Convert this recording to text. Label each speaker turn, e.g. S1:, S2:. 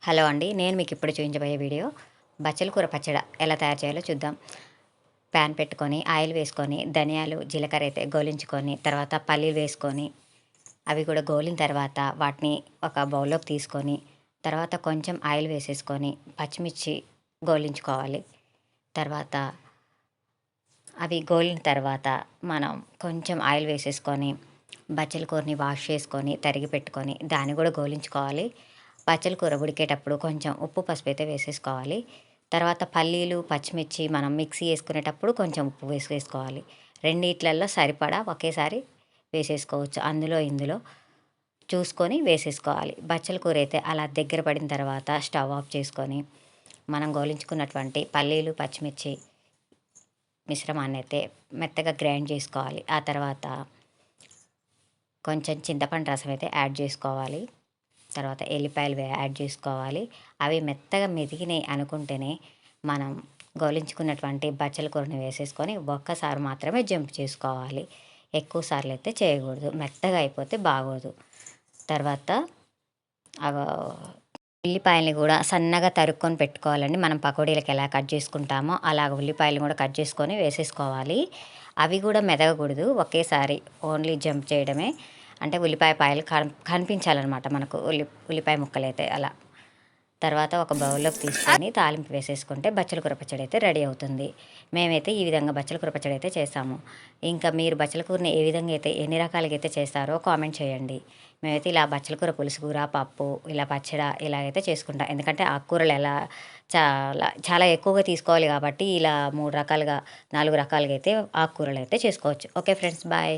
S1: Hello అండి. నేను మీకు ఇప్పుడు చూపించబోయే వీడియో బచ్చల కూర పచ్చడి ఎలా తయారు చేయాలో చూద్దాం. ప్యాన్ పెట్టుకొని ఆయిల్ వేసుకొని ధనియాలు, జీలకర్ర అయితే గోలించుకొని తర్వాత పల్లీలు వేసుకొని అవి కూడా గోలిన తర్వాత వాటిని ఒక బౌల్లోకి తీసుకొని తర్వాత కొంచెం ఆయిల్ వేసేసుకొని పచ్చిమిర్చి గోలించుకోవాలి. తర్వాత అవి గోలిన తర్వాత మనం కొంచెం ఆయిల్ వేసేసుకొని బచ్చల కూరని వాష్ చేసుకొని తరిగి పెట్టుకొని దాన్ని కూడా గోలించుకోవాలి. బచ్చల కూర ఉడికేటప్పుడు కొంచెం ఉప్పు, పసుపు అయితే వేసేసుకోవాలి. తర్వాత పల్లీలు, పచ్చిమిర్చి మనం మిక్సీ వేసుకునేటప్పుడు కొంచెం ఉప్పు వేసుకోవాలి. రెండిట్లల్లో సరిపడా ఒకేసారి వేసేసుకోవచ్చు. అందులో ఇందులో చూసుకొని వేసేసుకోవాలి. బచ్చల కూర అయితే అలా దగ్గర పడిన తర్వాత స్టవ్ ఆఫ్ చేసుకొని మనం గోలించుకున్నటువంటి పల్లీలు, పచ్చిమిర్చి మిశ్రమాన్ని అయితే మెత్తగా గ్రైండ్ చేసుకోవాలి. ఆ తర్వాత కొంచెం చింతపండు రసం అయితే యాడ్ చేసుకోవాలి. తర్వాత ఎల్లిపాయలు యాడ్ చేసుకోవాలి. అవి మెత్తగా మెదిగినాయి అనుకుంటేనే మనం గోలించుకున్నటువంటి బచ్చల కూరని వేసేసుకొని ఒక్కసారి మాత్రమే జంప్ చేసుకోవాలి. ఎక్కువ సార్లు అయితే చేయకూడదు, మెత్తగా అయిపోతే బాగోదు. తర్వాత ఉల్లిపాయల్ని కూడా సన్నగా తరుక్కొని పెట్టుకోవాలండి. మనం పకోడీలకు ఎలా కట్ చేసుకుంటామో అలాగ ఉల్లిపాయలు కూడా కట్ చేసుకొని వేసేసుకోవాలి. అవి కూడా మెదగకూడదు, ఒకేసారి ఓన్లీ జంప్ చేయడమే. అంటే ఉల్లిపాయ పాయలు కనిపించాలన్నమాట మనకు, ఉల్లిపాయ ముక్కలైతే అలా. తర్వాత ఒక బౌల్లోకి తీసుకొని తాలింపు వేసేసుకుంటే బచ్చల కూర పచ్చడి అయితే రెడీ అవుతుంది. మేమైతే ఈ విధంగా బచ్చల కూర పచ్చడి అయితే చేస్తాము. ఇంకా మీరు బచ్చల కూరని ఏ విధంగా అయితే ఎన్ని రకాలుగా అయితే చేస్తారో కామెంట్ చేయండి. మేమైతే ఇలా బచ్చల కూర పులుసు కూర, పప్పు, ఇలా పచ్చడి ఇలాగైతే చేసుకుంటాం. ఎందుకంటే ఆకుకూరలు ఎలా చాలా చాలా ఎక్కువగా తీసుకోవాలి కాబట్టి ఇలా 3 రకాలుగా 4 రకాలుగా అయితే ఆకుకూరలు అయితే చేసుకోవచ్చు. Okay friends, bye.